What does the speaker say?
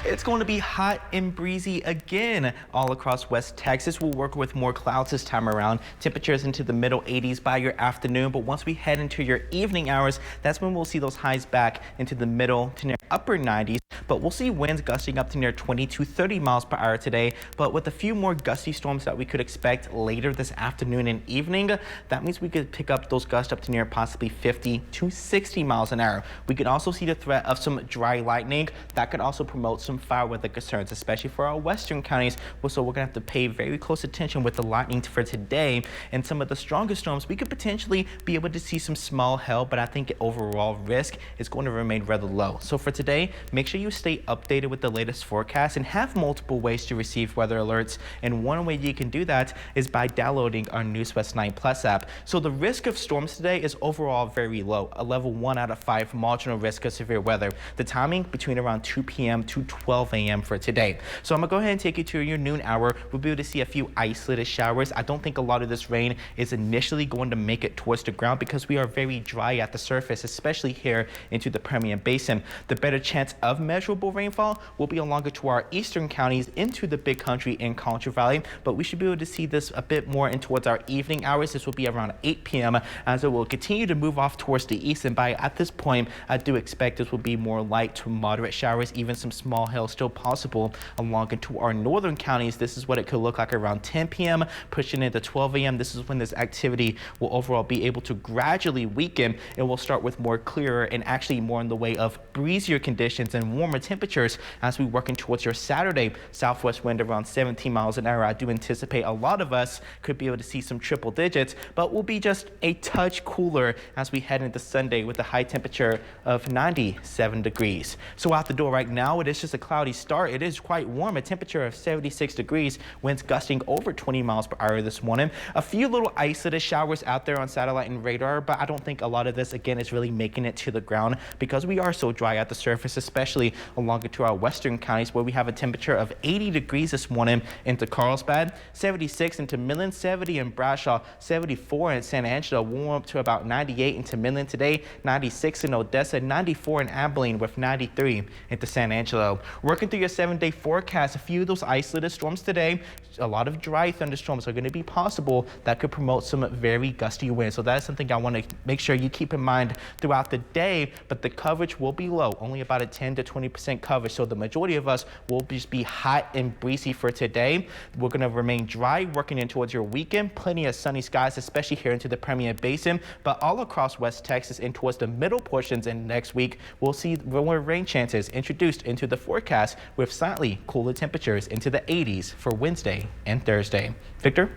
It's going to be hot and breezy again all across West Texas. We'll work with more clouds this time around. Temperatures into the middle 80s by your afternoon, but once we head into your evening hours, that's when we'll see those highs back into the middle to near upper 90s. But we'll see winds gusting up to near 20 to 30 miles per hour today. But with a few more gusty storms that we could expect later this afternoon and evening, that means we could pick up those gusts up to near possibly 50 to 60 miles an hour. We could also see the threat of some dry lightning that could also promote some fire weather concerns, especially for our western counties. So we're gonna have to pay very close attention with the lightning for today. And some of the strongest storms, we could potentially be able to see some small hail, but I think overall risk is going to remain rather low. So for today, make sure you stay updated with the latest forecast and have multiple ways to receive weather alerts. And one way you can do that is by downloading our NewsWest 9 Plus app. So the risk of storms today is overall very low, a level 1 out of 5 marginal risk of severe weather. The timing between around 2 p.m. to 12 a.m. for today. So I'm gonna go ahead and take you to your noon hour. We'll be able to see a few isolated showers. I don't think a lot of this rain is initially going to make it towards the ground because we are very dry at the surface, especially here into the Permian Basin. The better chance of measurable rainfall will be along to our eastern counties into the Big Country and Contra Valley, but we should be able to see this a bit more in towards our evening hours. This will be around 8 p.m. as it will continue to move off towards the east, and by at this point I do expect this will be more light to moderate showers, even some small hail still possible along into our northern counties. This is what it could look like around 10 p.m. pushing into 12 a.m. This is when this activity will overall be able to gradually weaken. It will start with more clearer and actually more in the way of breezier conditions and warmer temperatures as we working towards your Saturday. Southwest wind around 17 miles an hour. I do anticipate a lot of us could be able to see some triple digits, but will be just a touch cooler as we head into Sunday with a high temperature of 97 degrees. So out the door right now, it is just a cloudy start. It is quite warm, a temperature of 76 degrees, winds gusting over 20 miles per hour this morning. A few little isolated showers out there on satellite and radar, but I don't think a lot of this again is really making it to the ground because we are so dry at the surface, especially along to our western counties where we have a temperature of 80 degrees this morning into Carlsbad, 76 into Midland, 70 in Brashaw, 74 in San Angelo, warm up to about 98 into Midland today, 96 in Odessa, 94 in Abilene with 93 into San Angelo. Working through your 7-day forecast, a few of those isolated storms today, a lot of dry thunderstorms are going to be possible that could promote some very gusty winds. So that is something I want to make sure you keep in mind throughout the day, but the coverage will be low, only about a 10 to 20% coverage. So the majority of us will just be hot and breezy for today. We're going to remain dry working in towards your weekend. Plenty of sunny skies, especially here into the Permian Basin, but all across West Texas and towards the middle portions. And next week, we'll see more rain chances introduced into the forecast with slightly cooler temperatures into the 80s for Wednesday and Thursday. Victor?